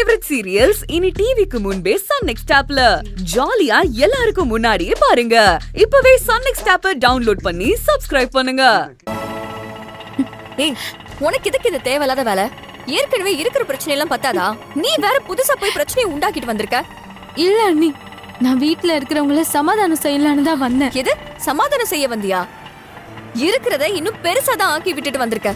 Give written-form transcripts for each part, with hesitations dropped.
Favourite serials இனி டிவிக்கு முன்பே சன் நெக்ஸ்ட் ஆப்ல ஜாலியா எல்லாருக்கும் முன்னாடியே பாருங்க. இப்பவே சன் நெக்ஸ்ட் ஆப்பை டவுன்லோட் பண்ணி சப்ஸ்கிரைப் பண்ணுங்க. ஏய், உனக்கு எதுக்கு இது தேவையில்லாத வேலை? ஏற்கனவே இருக்கிற பிரச்சனை எல்லாம் பத்தாதா? நீ வேற புதுசா போய் பிரச்சனையை உண்டாக்கிட்டு வந்திருக்க. இல்ல அண்ணி, நான் வீட்ல இருக்கிறவங்கள சமாதானம் செய்யலான்னு தான் வந்தேன். எது சமாதானம் செய்ய வந்தியா? இருக்கிறத இன்னும் பெருசா தான் ஆக்கி விட்டுட்டு வந்திருக்க.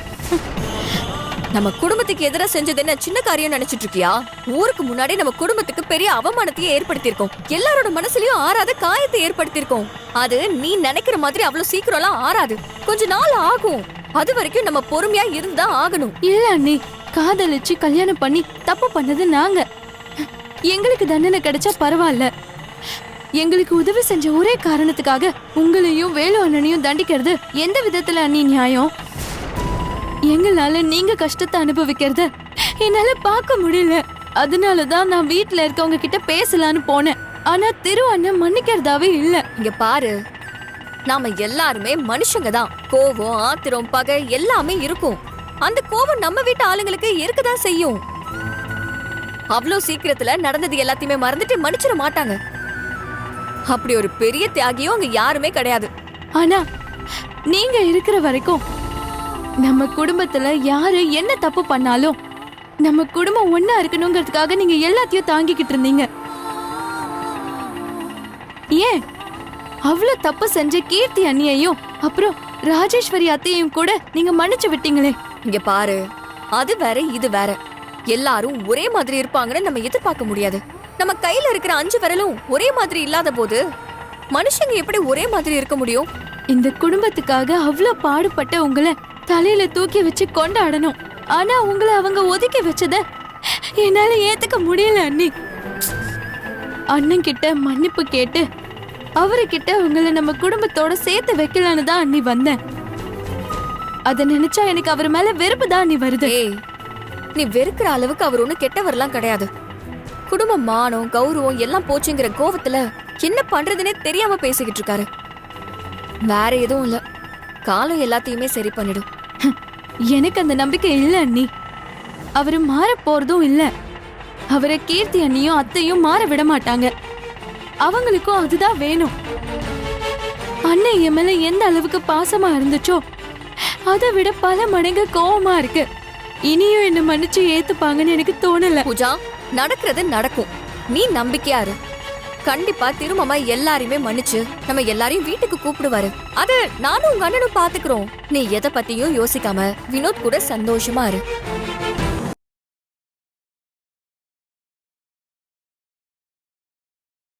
நம்ம குடும்பத்துக்கு எதிராக செஞ்சது என்ன சின்ன காரியம் நினைச்சிட்டு இருக்கியா? ஊருக்கு முன்னாடி நம்ம குடும்பத்துக்கு பெரிய அவமானத்தையே ஏற்படுத்தியிருக்கோம். எல்லாரோட மனசுலயும் ஆறாத காயத்தை ஏற்படுத்தியிருக்கோம். அது நீ நினைக்கிற மாதிரி அவ்வளவு சீக்கிரம்லாம் ஆறாது. கொஞ்ச நாள் ஆகும். அது வரைக்கும் நம்ம பொறுமையா இருந்தா ஆகணும். இல்ல அண்ணி, காதலிச்சு கல்யாணம் பண்ணி தப்பு பண்ணது நாங்க. எங்களுக்கு தண்டனை கிடைச்சா பரவாயில்ல. எங்களுக்கு உதவி செஞ்ச ஒரே காரணத்துக்காக உங்களையும் வேலு அண்ணனையும் தண்டிக்கிறது எந்த விதத்துல அண்ணி நியாயம்? எங்களால நீங்க கஷ்டத்தை அனுபவிக்கிறத என்னால பார்க்க முடியல. அதனாலதான் நான் வீட்டுல இருக்கவங்க கிட்ட பேசலான்னு போனேன். ஆனா திரு அண்ணன் மன்னிக்கிறதாவே இல்ல. இங்க பாரு, நாம எல்லாருமே மனுஷங்க தான். கோவம், ஆத்திரம், பகை எல்லாமே இருக்கும். அந்த கோவம் நம்ம வீட்டு ஆளுங்களுக்கு இருக்கதான் செய்யும். அவ்வளோ சீக்கிரத்துல நடந்தது எல்லாத்தையுமே மறந்துட்டு மன்னிச்சிட மாட்டாங்க. அப்படி ஒரு பெரிய தியாகியும் அங்க யாருமே கிடையாது. ஆனா நீங்க இருக்கிற வரைக்கும் நம்ம குடும்பத்துல யாரு என்ன தப்பு பண்ணாலும் நம்ம குடும்பம் ஒண்ணா இருக்கணுங்கிறதுக்காக நீங்க எல்லாத்தையும் தாங்கிக்கிட்டு இருந்தீங்க. ஏன் அவ்வளவு தப்பு செஞ்ச கீர்த்தி அண்ணியையும் அப்புறம் ராஜேஸ்வரி அத்தையும் கூட நீங்க மன்னிச்சு விட்டீங்களே. இங்க பாரு, அது வேற இது வேற. எல்லாரும் ஒரே மாதிரி இருப்பாங்கன்னு நம்ம எதிர்பார்க்க முடியாது. நம்ம கையில இருக்கிற 5 விரலும் ஒரே மாதிரி இல்லாத போது மனுஷங்க எப்படி ஒரே மாதிரி இருக்க முடியும்? இந்த குடும்பத்துக்காக அவ்வளவு பாடுபட்ட உங்களை தலையில தூக்கி வச்சு கொண்டாடணும். ஆனா உங்களை அவங்க ஒதுக்கி வச்சத என்னால ஏத்துக்க முடியல அண்ணி. அண்ணன் கிட்ட மன்னிப்பு கேட்டு அவர்கிட்ட உங்களை நம்ம குடும்பத்தோட சேர்த்து வைக்கலான்னு தான் அண்ணி வந்தேன். அத நினைச்சா எனக்கு அவர் மேல வெறுப்பு தான் அண்ணி வருது. ஏய், நீ வெறுக்கிற அளவுக்கு அவர் ஒண்ணு கெட்டவர்லாம் கிடையாது. குடும்ப மானம் கௌரவம் எல்லாம் போச்சுங்கிற கோவத்துல என்ன பண்றதுன்னே தெரியாம பேசிக்கிட்டு இருக்காரு. வேற எதுவும் இல்ல, காலம் எல்லாத்தையுமே சரி பண்ணிடும். எனக்கு அந்த நம்பிக்கை இல்ல அண்ணி. அவரு மாற போறதும் இல்ல. அவரை கீர்த்தி அண்ணியும் அத்தையும் மாற விட மாட்டாங்க. அவங்களுக்கும் அதுதான் வேணும். அண்ணன் என் மேல எந்த அளவுக்கு பாசமா இருந்துச்சோ அதை விட பல மடங்கு கோவமா இருக்கு. இனியும் என்ன மன்னிச்சு ஏத்துப்பாங்கன்னு எனக்கு தோணல. பூஜா, நடக்கிறது நடக்கும். நீ நம்பிக்கையா இரு. கண்டிப்பா திருமமா எல்லாரையுமே மன்னிச்சு நம்ம எல்லாரையும் வீட்டுக்கு கூப்பிடுவாரு. அது நானும் உங்க அண்ணனும் பாத்துக்கிறோம். நீ எதை பத்தியும் யோசிக்காம வினோத் கூட சந்தோஷமா இரு.